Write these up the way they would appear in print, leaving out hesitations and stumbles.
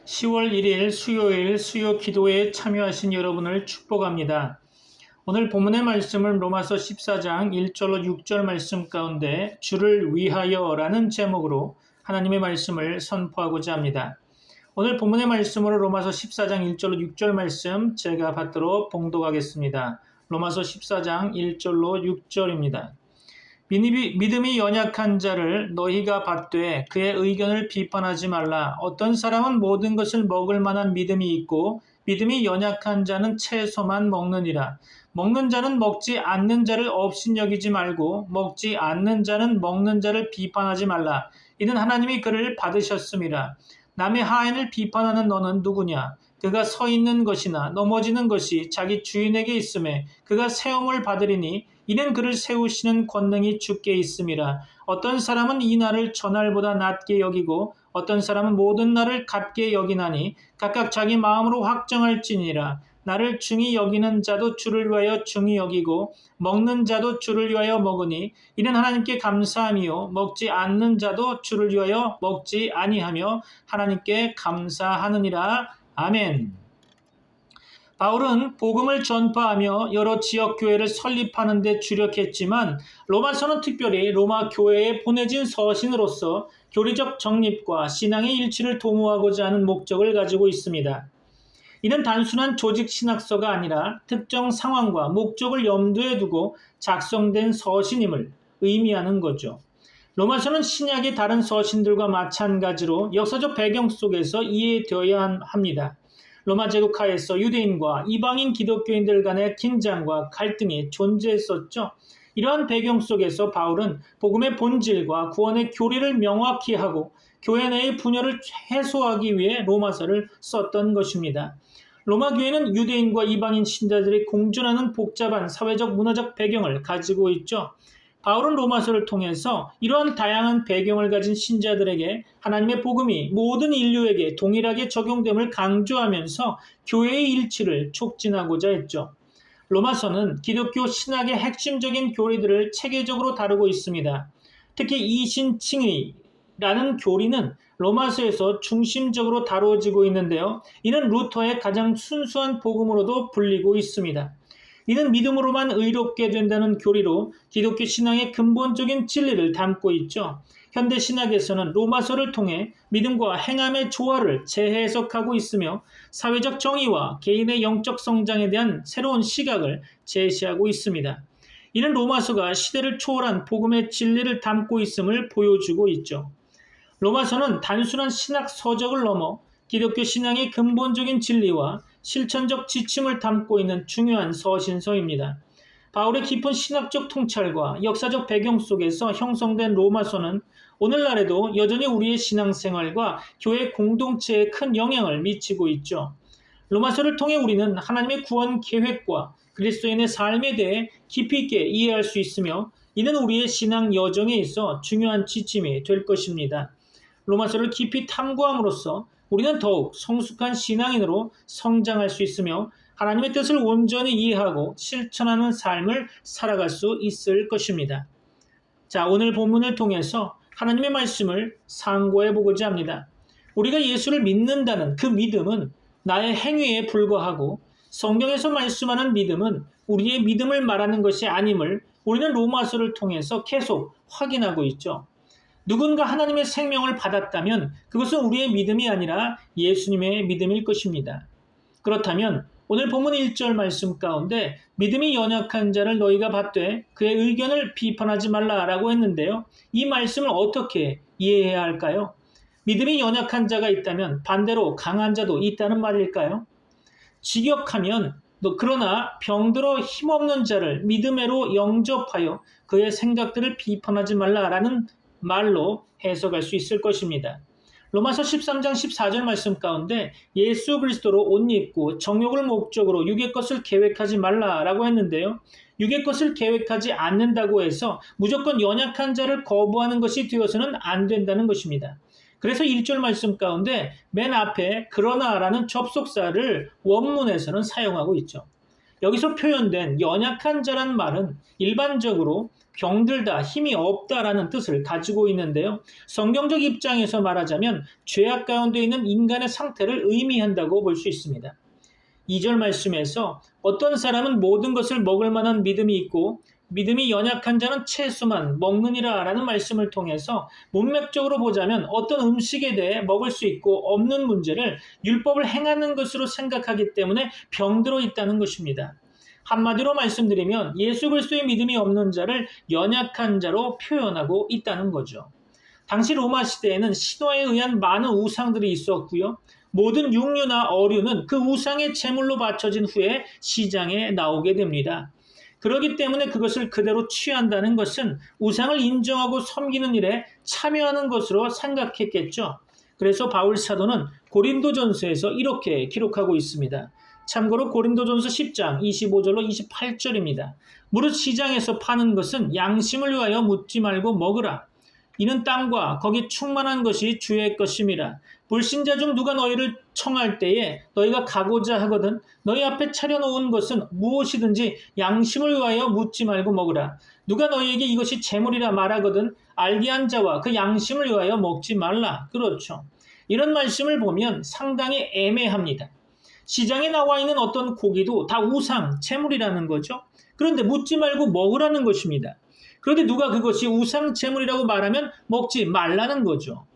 10월 1일 수요일 수요 기도에 참여하신 여러분을 축복합니다. 오늘 본문의 말씀은 로마서 14장 1절로 6절 말씀 가운데 주를 위하여 라는 제목으로 하나님의 말씀을 선포하고자 합니다. 오늘 본문의 말씀으로 로마서 14장 1절로 6절 말씀 제가 받도록 봉독하겠습니다. 로마서 14장 1절로 6절입니다. 믿음이 연약한 자를 너희가 받되 그의 의견을 비판하지 말라. 어떤 사람은 모든 것을 먹을 만한 믿음이 있고 믿음이 연약한 자는 채소만 먹느니라. 먹는 자는 먹지 않는 자를 업신여기지 말고 먹지 않는 자는 먹는 자를 비판하지 말라. 이는 하나님이 그를 받으셨음이라. 남의 하인을 비판하는 너는 누구냐? 그가 서 있는 것이나 넘어지는 것이 자기 주인에게 있음에 그가 세움을 받으리니 이는 그를 세우시는 권능이 주께 있음이라. 어떤 사람은 이 날을 저날보다 낮게 여기고 어떤 사람은 모든 날을 같게 여기나니 각각 자기 마음으로 확정할지니라. 나를 중히 여기는 자도 주를 위하여 중히 여기고 먹는 자도 주를 위하여 먹으니 이는 하나님께 감사함이요 먹지 않는 자도 주를 위하여 먹지 아니하며 하나님께 감사하느니라. 아멘. 바울은 복음을 전파하며 여러 지역 교회를 설립하는 데 주력했지만 로마서는 특별히 로마 교회에 보내진 서신으로서 교리적 정립과 신앙의 일치를 도모하고자 하는 목적을 가지고 있습니다. 이는 단순한 조직 신학서가 아니라 특정 상황과 목적을 염두에 두고 작성된 서신임을 의미하는 거죠. 로마서는 신약의 다른 서신들과 마찬가지로 역사적 배경 속에서 이해되어야 합니다. 로마 제국 하에서 유대인과 이방인 기독교인들 간의 긴장과 갈등이 존재했었죠. 이러한 배경 속에서 바울은 복음의 본질과 구원의 교리를 명확히 하고 교회 내의 분열을 해소하기 위해 로마서를 썼던 것입니다. 로마 교회는 유대인과 이방인 신자들이 공존하는 복잡한 사회적 문화적 배경을 가지고 있죠. 바울은 로마서를 통해서 이러한 다양한 배경을 가진 신자들에게 하나님의 복음이 모든 인류에게 동일하게 적용됨을 강조하면서 교회의 일치를 촉진하고자 했죠. 로마서는 기독교 신학의 핵심적인 교리들을 체계적으로 다루고 있습니다. 특히 이신칭의라는 교리는 로마서에서 중심적으로 다루어지고 있는데요. 이는 루터의 가장 순수한 복음으로도 불리고 있습니다. 이는 믿음으로만 의롭게 된다는 교리로 기독교 신앙의 근본적인 진리를 담고 있죠. 현대 신학에서는 로마서를 통해 믿음과 행함의 조화를 재해석하고 있으며 사회적 정의와 개인의 영적 성장에 대한 새로운 시각을 제시하고 있습니다. 이는 로마서가 시대를 초월한 복음의 진리를 담고 있음을 보여주고 있죠. 로마서는 단순한 신학 서적을 넘어 기독교 신앙의 근본적인 진리와 실천적 지침을 담고 있는 중요한 서신서입니다. 바울의 깊은 신학적 통찰과 역사적 배경 속에서 형성된 로마서는 오늘날에도 여전히 우리의 신앙생활과 교회 공동체에 큰 영향을 미치고 있죠. 로마서를 통해 우리는 하나님의 구원 계획과 그리스도인의 삶에 대해 깊이 있게 이해할 수 있으며 이는 우리의 신앙 여정에 있어 중요한 지침이 될 것입니다. 로마서를 깊이 탐구함으로써 우리는 더욱 성숙한 신앙인으로 성장할 수 있으며 하나님의 뜻을 온전히 이해하고 실천하는 삶을 살아갈 수 있을 것입니다. 자, 오늘 본문을 통해서 하나님의 말씀을 상고해 보고자 합니다. 우리가 예수를 믿는다는 그 믿음은 나의 행위에 불과하고 성경에서 말씀하는 믿음은 우리의 믿음을 말하는 것이 아님을 우리는 로마서를 통해서 계속 확인하고 있죠. 누군가 하나님의 생명을 받았다면 그것은 우리의 믿음이 아니라 예수님의 믿음일 것입니다. 그렇다면 오늘 본문 1절 말씀 가운데 믿음이 연약한 자를 너희가 받되 그의 의견을 비판하지 말라라고 했는데요. 이 말씀을 어떻게 이해해야 할까요? 믿음이 연약한 자가 있다면 반대로 강한 자도 있다는 말일까요? 직역하면 그러나 병들어 힘없는 자를 믿음으로 영접하여 그의 생각들을 비판하지 말라라는 말로 해석할 수 있을 것입니다. 로마서 13장 14절 말씀 가운데 예수 그리스도로 옷 입고 정욕을 목적으로 육의 것을 계획하지 말라라고 했는데요. 육의 것을 계획하지 않는다고 해서 무조건 연약한 자를 거부하는 것이 되어서는 안 된다는 것입니다. 그래서 1절 말씀 가운데 맨 앞에 그러나라는 접속사를 원문에서는 사용하고 있죠. 여기서 표현된 연약한 자란 말은 일반적으로 병들다, 힘이 없다라는 뜻을 가지고 있는데요. 성경적 입장에서 말하자면 죄악 가운데 있는 인간의 상태를 의미한다고 볼 수 있습니다. 2절 말씀에서 어떤 사람은 모든 것을 먹을 만한 믿음이 있고 믿음이 연약한 자는 채소만 먹느니라 라는 말씀을 통해서 문맥적으로 보자면 어떤 음식에 대해 먹을 수 있고 없는 문제를 율법을 행하는 것으로 생각하기 때문에 병들어 있다는 것입니다. 한마디로 말씀드리면 예수 그리스도의 믿음이 없는 자를 연약한 자로 표현하고 있다는 거죠. 당시 로마 시대에는 신화에 의한 많은 우상들이 있었고요. 모든 육류나 어류는 그 우상의 제물로 바쳐진 후에 시장에 나오게 됩니다. 그렇기 때문에 그것을 그대로 취한다는 것은 우상을 인정하고 섬기는 일에 참여하는 것으로 생각했겠죠. 그래서 바울 사도는 고린도전서에서 이렇게 기록하고 있습니다. 참고로 고린도전서 10장 25절로 28절입니다. 무릇 시장에서 파는 것은 양심을 위하여 묻지 말고 먹으라. 이는 땅과 거기 충만한 것이 주의 것임이라. 불신자 중 누가 너희를 청할 때에 너희가 가고자 하거든 너희 앞에 차려놓은 것은 무엇이든지 양심을 위하여 묻지 말고 먹으라. 누가 너희에게 이것이 재물이라 말하거든 알게 한 자와 그 양심을 위하여 먹지 말라. 그렇죠. 이런 말씀을 보면 상당히 애매합니다. 시장에 나와 있는 어떤 고기도 다 우상, 재물이라는 거죠. 그런데 묻지 말고 먹으라는 것입니다. 그런데 누가 그것이 우상 제물이라고 말하면 먹지 말라는 거죠.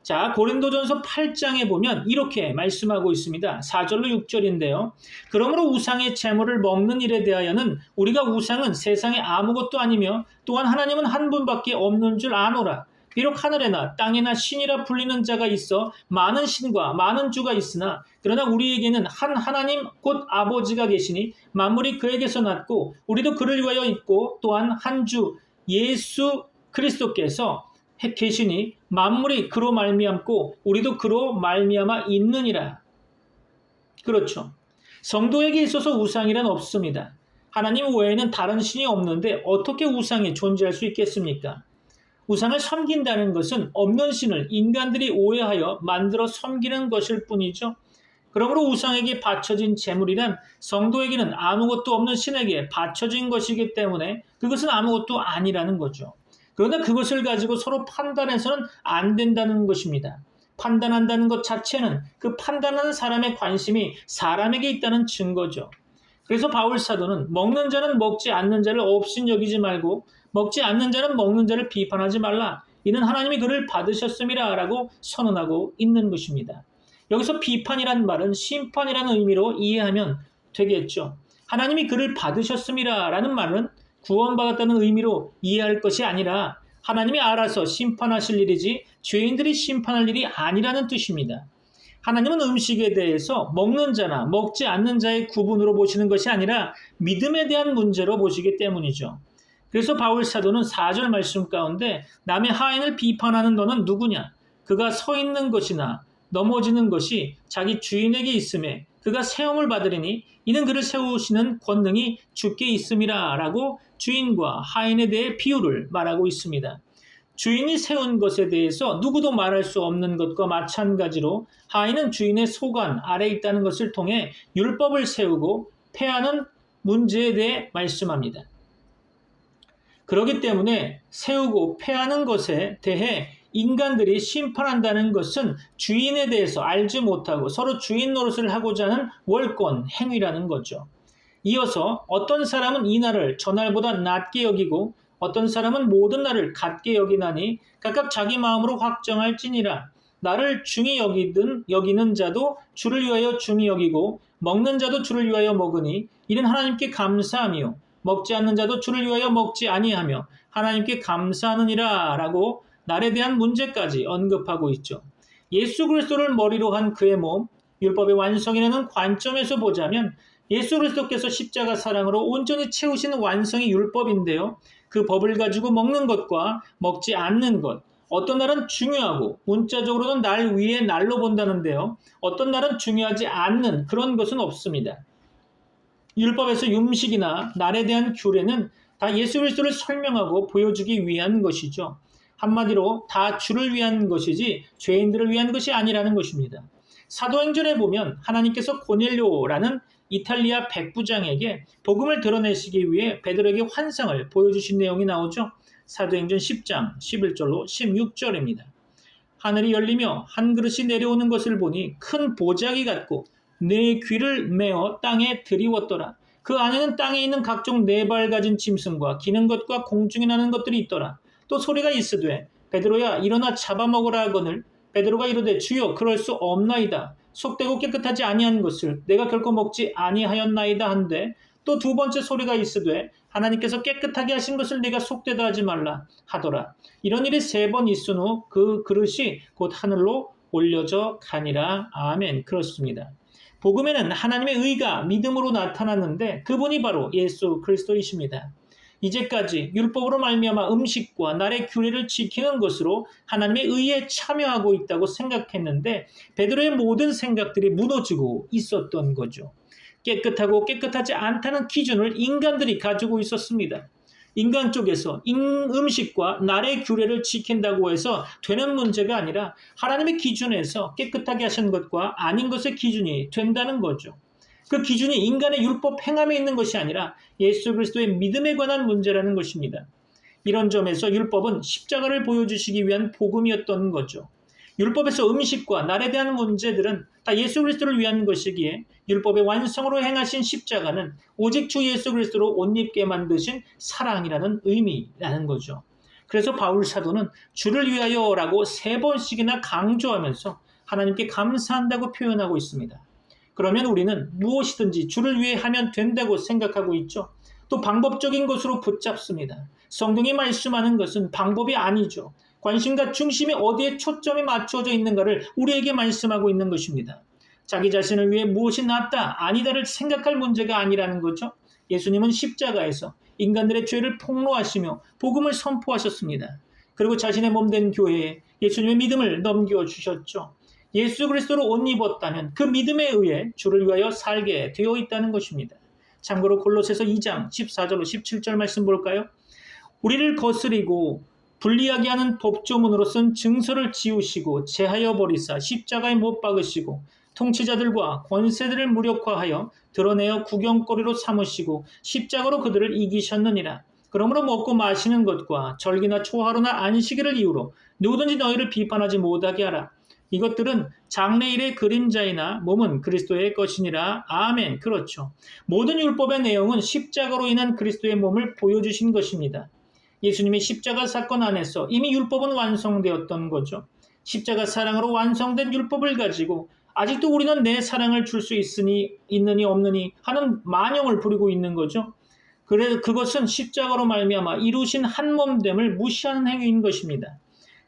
자, 고린도전서 8장에 보면 이렇게 말씀하고 있습니다. 4절로 6절인데요. 그러므로 우상의 제물을 먹는 일에 대하여는 우리가 우상은 세상에 아무것도 아니며 또한 하나님은 한 분밖에 없는 줄 아노라. 비록 하늘에나 땅에나 신이라 불리는 자가 있어 많은 신과 많은 주가 있으나 그러나 우리에게는 한 하나님 곧 아버지가 계시니 만물이 그에게서 났고 우리도 그를 위하여 있고 또한 한 주 예수 그리스도께서 계시니 만물이 그로 말미암고 우리도 그로 말미암아 있느니라. 그렇죠. 성도에게 있어서 우상이란 없습니다. 하나님 외에는 다른 신이 없는데 어떻게 우상이 존재할 수 있겠습니까? 우상을 섬긴다는 것은 없는 신을 인간들이 오해하여 만들어 섬기는 것일 뿐이죠. 그러므로 우상에게 바쳐진 제물이란 성도에게는 아무것도 없는 신에게 바쳐진 것이기 때문에 그것은 아무것도 아니라는 거죠. 그러나 그것을 가지고 서로 판단해서는 안 된다는 것입니다. 판단한다는 것 자체는 그 판단하는 사람의 관심이 사람에게 있다는 증거죠. 그래서 바울 사도는 먹는 자는 먹지 않는 자를 없인 여기지 말고 먹지 않는 자는 먹는 자를 비판하지 말라. 이는 하나님이 그를 받으셨음이라 라고 선언하고 있는 것입니다. 여기서 비판이란 말은 심판이라는 의미로 이해하면 되겠죠. 하나님이 그를 받으셨음이라 라는 말은 구원받았다는 의미로 이해할 것이 아니라 하나님이 알아서 심판하실 일이지 죄인들이 심판할 일이 아니라는 뜻입니다. 하나님은 음식에 대해서 먹는 자나 먹지 않는 자의 구분으로 보시는 것이 아니라 믿음에 대한 문제로 보시기 때문이죠. 그래서 바울 사도는 4절 말씀 가운데 남의 하인을 비판하는 너는 누구냐? 그가 서 있는 것이나 넘어지는 것이 자기 주인에게 있음에 그가 세움을 받으리니 이는 그를 세우시는 권능이 주께 있음이라 라고 주인과 하인에 대해 비유를 말하고 있습니다. 주인이 세운 것에 대해서 누구도 말할 수 없는 것과 마찬가지로 하인은 주인의 소관 아래 있다는 것을 통해 율법을 세우고 폐하는 문제에 대해 말씀합니다. 그렇기 때문에 세우고 폐하는 것에 대해 인간들이 심판한다는 것은 주인에 대해서 알지 못하고 서로 주인 노릇을 하고자 하는 월권 행위라는 거죠. 이어서 어떤 사람은 이 날을 저날보다 낮게 여기고 어떤 사람은 모든 날을 같게 여기나니 각각 자기 마음으로 확정할지니라. 나를 중히 여기는 자도 주를 위하여 중히 여기고 먹는 자도 주를 위하여 먹으니 이는 하나님께 감사하며 먹지 않는 자도 주를 위하여 먹지 아니하며 하나님께 감사하느니라 라고 날에 대한 문제까지 언급하고 있죠. 예수 그리스도를 머리로 한 그의 몸, 율법의 완성이라는 관점에서 보자면 예수 그리스도께서 십자가 사랑으로 온전히 채우신 완성이 율법인데요. 그 법을 가지고 먹는 것과 먹지 않는 것, 어떤 날은 중요하고 문자적으로는 날 위에 날로 본다는데요. 어떤 날은 중요하지 않는 그런 것은 없습니다. 율법에서 율식이나 날에 대한 규례는 다 예수 그리스도를 설명하고 보여주기 위한 것이죠. 한마디로 다 주를 위한 것이지 죄인들을 위한 것이 아니라는 것입니다. 사도행전에 보면 하나님께서 고넬료라는 이탈리아 백부장에게 복음을 드러내시기 위해 베드로에게 환상을 보여주신 내용이 나오죠. 사도행전 10장 11절로 16절입니다. 하늘이 열리며 한 그릇이 내려오는 것을 보니 큰 보자기 같고 네 귀를 메어 땅에 들이웠더라. 그 안에는 땅에 있는 각종 네 발 가진 짐승과 기는 것과 공중에 나는 것들이 있더라. 또 소리가 있으되 베드로야 일어나 잡아먹으라 하거늘 베드로가 이르되 주여 그럴 수 없나이다. 속되고 깨끗하지 아니한 것을 내가 결코 먹지 아니하였나이다 한데 또 두 번째 소리가 있으되 하나님께서 깨끗하게 하신 것을 네가 속되다 하지 말라 하더라. 이런 일이 세 번 있은 후 그 그릇이 곧 하늘로 올려져 가니라. 아멘. 그렇습니다. 복음에는 하나님의 의가 믿음으로 나타났는데 그분이 바로 예수 그리스도이십니다. 이제까지 율법으로 말미암아 음식과 날의 규례를 지키는 것으로 하나님의 의에 참여하고 있다고 생각했는데 베드로의 모든 생각들이 무너지고 있었던 거죠. 깨끗하고 깨끗하지 않다는 기준을 인간들이 가지고 있었습니다. 인간 쪽에서 음식과 날의 규례를 지킨다고 해서 되는 문제가 아니라 하나님의 기준에서 깨끗하게 하신 것과 아닌 것의 기준이 된다는 거죠. 그 기준이 인간의 율법 행함에 있는 것이 아니라 예수 그리스도의 믿음에 관한 문제라는 것입니다. 이런 점에서 율법은 십자가를 보여주시기 위한 복음이었던 거죠. 율법에서 음식과 날에 대한 문제들은 다 예수 그리스도를 위한 것이기에 율법의 완성으로 행하신 십자가는 오직 주 예수 그리스도로 옷 입게 만드신 사랑이라는 의미라는 거죠. 그래서 바울 사도는 주를 위하여라고 3번씩이나 강조하면서 하나님께 감사한다고 표현하고 있습니다. 그러면 우리는 무엇이든지 주를 위해 하면 된다고 생각하고 있죠. 또 방법적인 것으로 붙잡습니다. 성경이 말씀하는 것은 방법이 아니죠. 관심과 중심이 어디에 초점이 맞춰져 있는가를 우리에게 말씀하고 있는 것입니다. 자기 자신을 위해 무엇이 낫다, 아니다를 생각할 문제가 아니라는 거죠. 예수님은 십자가에서 인간들의 죄를 폭로하시며 복음을 선포하셨습니다. 그리고 자신의 몸된 교회에 예수님의 믿음을 넘겨주셨죠. 예수 그리스도로 옷 입었다면 그 믿음에 의해 주를 위하여 살게 되어 있다는 것입니다. 참고로 골로새서 2장 14절로 17절 말씀 볼까요? 우리를 거스리고 불리하게 하는 법조문으로 쓴 증서를 지우시고 제하여 버리사 십자가에 못 박으시고 통치자들과 권세들을 무력화하여 드러내어 구경거리로 삼으시고 십자가로 그들을 이기셨느니라. 그러므로 먹고 마시는 것과 절기나 초하루나 안식일을 이유로 누구든지 너희를 비판하지 못하게 하라. 이것들은 장래일의 그림자이나 몸은 그리스도의 것이니라. 아멘. 그렇죠. 모든 율법의 내용은 십자가로 인한 그리스도의 몸을 보여주신 것입니다. 예수님의 십자가 사건 안에서 이미 율법은 완성되었던 거죠. 십자가 사랑으로 완성된 율법을 가지고 아직도 우리는 내 사랑을 줄 수 있느니 없느니 하는 만영을 부리고 있는 거죠. 그것은 십자가로 말미암아 이루신 한 몸됨을 무시하는 행위인 것입니다.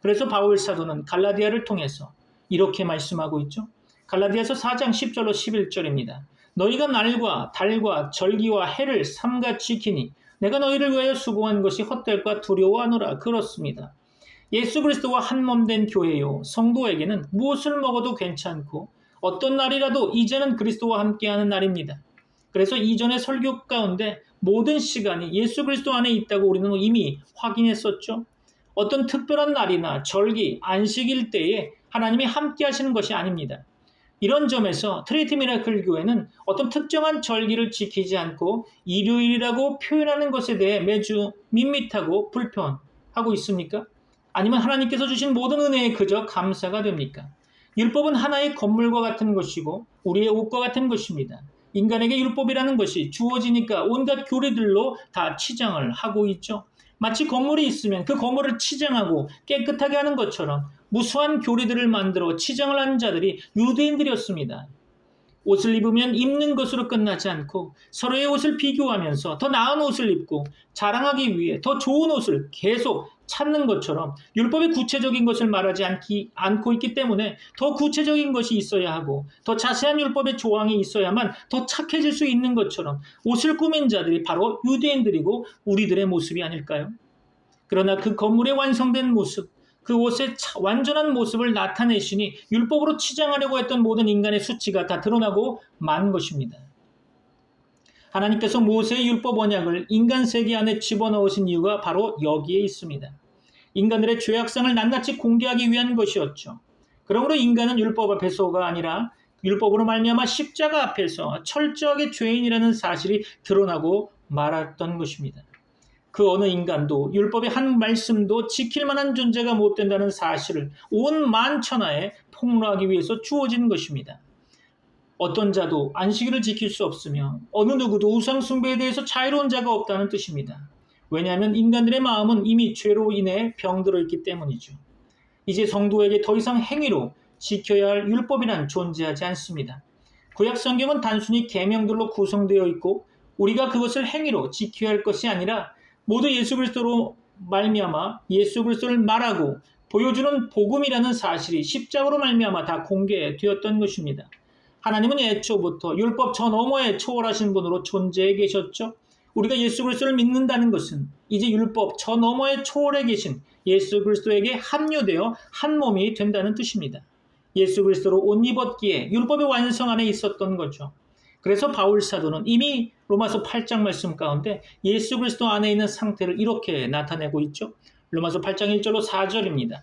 그래서 바울 사도는 갈라디아를 통해서 이렇게 말씀하고 있죠. 갈라디아서 4장 10절로 11절입니다. 너희가 날과 달과 절기와 해를 삼같이 지키니 내가 너희를 위하여 수고한 것이 헛될까 두려워하노라. 그렇습니다. 예수 그리스도와 한 몸 된 교회요 성도에게는 무엇을 먹어도 괜찮고 어떤 날이라도 이제는 그리스도와 함께하는 날입니다. 그래서 이전의 설교 가운데 모든 시간이 예수 그리스도 안에 있다고 우리는 이미 확인했었죠. 어떤 특별한 날이나 절기, 안식일 때에 하나님이 함께 하시는 것이 아닙니다. 이런 점에서 트리니티 미라클 교회는 어떤 특정한 절기를 지키지 않고 일요일이라고 표현하는 것에 대해 매주 밋밋하고 불편하고 있습니까? 아니면 하나님께서 주신 모든 은혜에 그저 감사가 됩니까? 율법은 하나의 건물과 같은 것이고 우리의 옷과 같은 것입니다. 인간에게 율법이라는 것이 주어지니까 온갖 교리들로 다 치장을 하고 있죠. 마치 건물이 있으면 그 건물을 치장하고 깨끗하게 하는 것처럼 무수한 교리들을 만들어 치장을 한 자들이 유대인들이었습니다. 옷을 입으면 입는 것으로 끝나지 않고 서로의 옷을 비교하면서 더 나은 옷을 입고 자랑하기 위해 더 좋은 옷을 계속 찾는 것처럼 율법의 구체적인 것을 말하지 않고 있기 때문에 더 구체적인 것이 있어야 하고 더 자세한 율법의 조항이 있어야만 더 착해질 수 있는 것처럼 옷을 꾸민 자들이 바로 유대인들이고 우리들의 모습이 아닐까요? 그러나 그 건물의 완성된 모습, 그 옷의 완전한 모습을 나타내시니 율법으로 치장하려고 했던 모든 인간의 수치가 다 드러나고 만 것입니다. 하나님께서 모세의 율법 언약을 인간 세계 안에 집어넣으신 이유가 바로 여기에 있습니다. 인간들의 죄악성을 낱낱이 공개하기 위한 것이었죠. 그러므로 인간은 율법 앞에서가 아니라 율법으로 말미암아 십자가 앞에서 철저하게 죄인이라는 사실이 드러나고 말았던 것입니다. 그 어느 인간도 율법의 한 말씀도 지킬 만한 존재가 못 된다는 사실을 온 만천하에 폭로하기 위해서 주어진 것입니다. 어떤 자도 안식일을 지킬 수 없으며 어느 누구도 우상 숭배에 대해서 자유로운 자가 없다는 뜻입니다. 왜냐하면 인간들의 마음은 이미 죄로 인해 병들어 있기 때문이죠. 이제 성도에게 더 이상 행위로 지켜야 할 율법이란 존재하지 않습니다. 구약 성경은 단순히 계명들로 구성되어 있고 우리가 그것을 행위로 지켜야 할 것이 아니라 모두 예수 그리스도로 말미암아 예수 그리스도를 말하고 보여주는 복음이라는 사실이 십자가로 말미암아 다 공개되었던 것입니다. 하나님은 애초부터 율법 저 너머에 초월하신 분으로 존재해 계셨죠. 우리가 예수 그리스도를 믿는다는 것은 이제 율법 저 너머에 초월해 계신 예수 그리스도에게 합류되어 한 몸이 된다는 뜻입니다. 예수 그리스도로 옷 입었기에 율법의 완성 안에 있었던 거죠. 그래서 바울 사도는 이미 로마서 8장 말씀 가운데 예수 그리스도 안에 있는 상태를 이렇게 나타내고 있죠. 로마서 8장 1절로 4절입니다.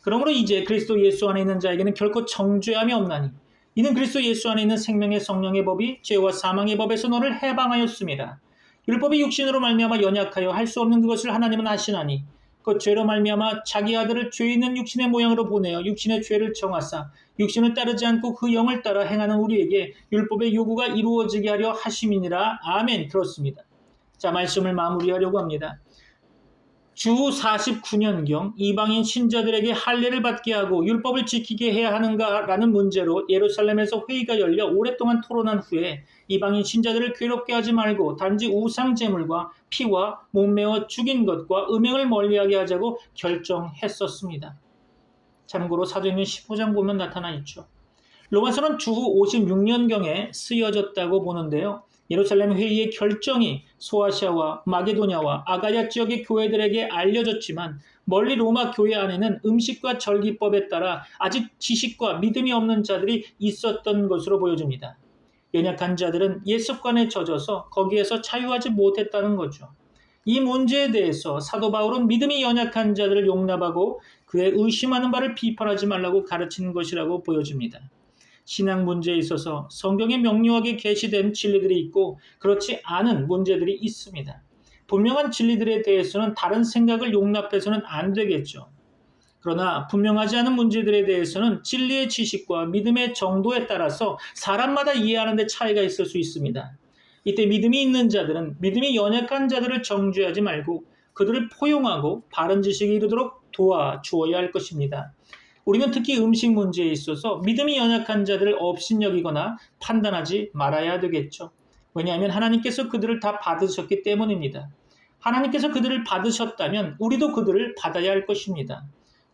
그러므로 이제 그리스도 예수 안에 있는 자에게는 결코 정죄함이 없나니 이는 그리스도 예수 안에 있는 생명의 성령의 법이 죄와 사망의 법에서 너를 해방하였습니다. 율법이 육신으로 말미암아 연약하여 할 수 없는 그것을 하나님은 하시나니 그 죄로 말미암아 자기 아들을 죄 있는 육신의 모양으로 보내어 육신의 죄를 정하사 육신을 따르지 않고 그 영을 따라 행하는 우리에게 율법의 요구가 이루어지게 하려 하심이니라. 아멘. 그렇습니다. 자, 말씀을 마무리하려고 합니다. 주 49년경 이방인 신자들에게 할례를 받게 하고 율법을 지키게 해야 하는가라는 문제로 예루살렘에서 회의가 열려 오랫동안 토론한 후에 이방인 신자들을 괴롭게 하지 말고 단지 우상 제물과 피와 목매어 죽인 것과 음행을 멀리하게 하자고 결정했었습니다. 참고로 사도행전 15장 보면 나타나 있죠. 로마서는 주 56년경에 쓰여졌다고 보는데요. 예루살렘 회의의 결정이 소아시아와 마게도냐와 아가야 지역의 교회들에게 알려졌지만 멀리 로마 교회 안에는 음식과 절기법에 따라 아직 지식과 믿음이 없는 자들이 있었던 것으로 보여집니다. 연약한 자들은 옛 습관에 젖어서 거기에서 자유하지 못했다는 거죠. 이 문제에 대해서 사도 바울은 믿음이 연약한 자들을 용납하고 그의 의심하는 바를 비판하지 말라고 가르치는 것이라고 보여집니다. 신앙 문제에 있어서 성경에 명료하게 게시된 진리들이 있고 그렇지 않은 문제들이 있습니다. 분명한 진리들에 대해서는 다른 생각을 용납해서는 안 되겠죠. 그러나 분명하지 않은 문제들에 대해서는 진리의 지식과 믿음의 정도에 따라서 사람마다 이해하는 데 차이가 있을 수 있습니다. 이때 믿음이 있는 자들은 믿음이 연약한 자들을 정죄하지 말고 그들을 포용하고 바른 지식에 이르도록 도와주어야 할 것입니다. 우리는 특히 음식 문제에 있어서 믿음이 연약한 자들을 업신여기거나 판단하지 말아야 되겠죠. 왜냐하면 하나님께서 그들을 다 받으셨기 때문입니다. 하나님께서 그들을 받으셨다면 우리도 그들을 받아야 할 것입니다.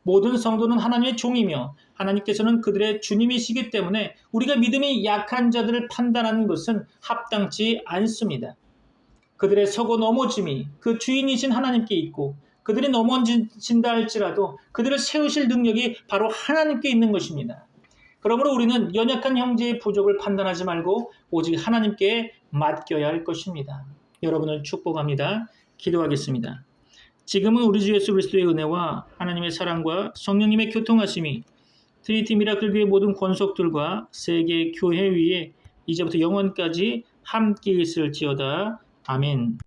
모든 성도는 하나님의 종이며 하나님께서는 그들의 주님이시기 때문에 우리가 믿음이 약한 자들을 판단하는 것은 합당치 않습니다. 그들의 서고 넘어짐이 그 주인이신 하나님께 있고 그들이 넘어진다 할지라도 그들을 세우실 능력이 바로 하나님께 있는 것입니다. 그러므로 우리는 연약한 형제의 부족을 판단하지 말고 오직 하나님께 맡겨야 할 것입니다. 여러분을 축복합니다. 기도하겠습니다. 지금은 우리 주 예수 그리스도의 은혜와 하나님의 사랑과 성령님의 교통하심이 트리니티 미라클 교회 모든 권속들과 세계 교회 위에 이제부터 영원까지 함께 있을지어다. 아멘.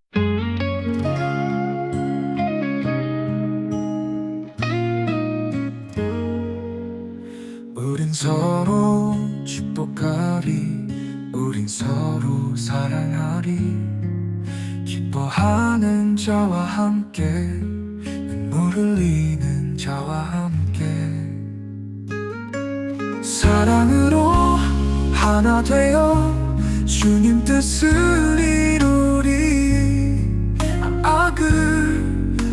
우린 서로 축복하리, 우린 서로 사랑하리. 기뻐하는 자와 함께 눈물 흘리는 자와 함께 사랑으로 하나 되어 주님 뜻을 이루리.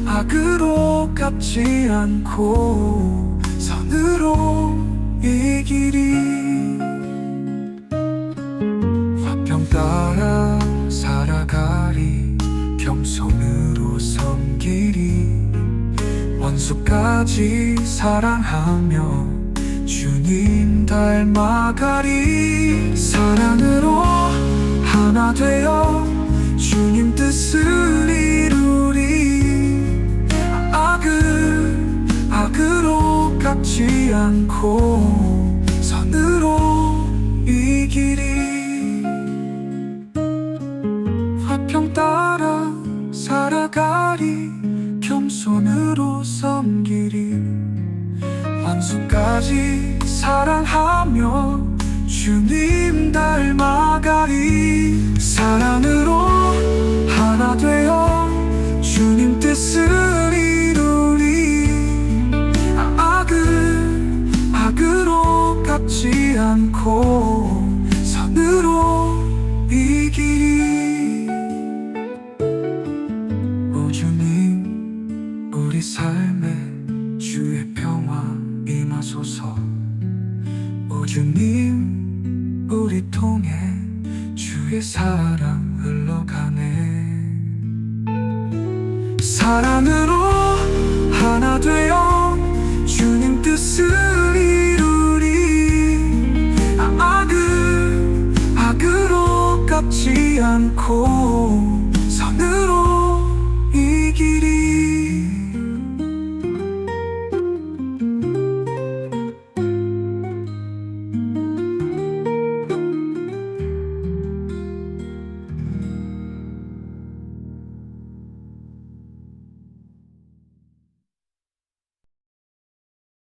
악으로 갚지 않고 선으로 이기리. 화평 따라 살아가리, 겸손으로 섬기리. 원수까지 사랑하며 주님 닮아가리. 사랑으로 하나 되어 주님 뜻을 이루리. 악으로 갚지 않고 선으로 주님 닮아가리. 사랑으로 하나 되어 주님 뜻을 이루리. 악으로 갚지 않고 선으로 이기리. 오 주님 우리 삶에 주의 평화 임하소서. 오 주님 우리 통해 주의 사랑 흘러가네. 사랑으로 하나 되어 주님 뜻을 이루리. 악으로 갚지 않고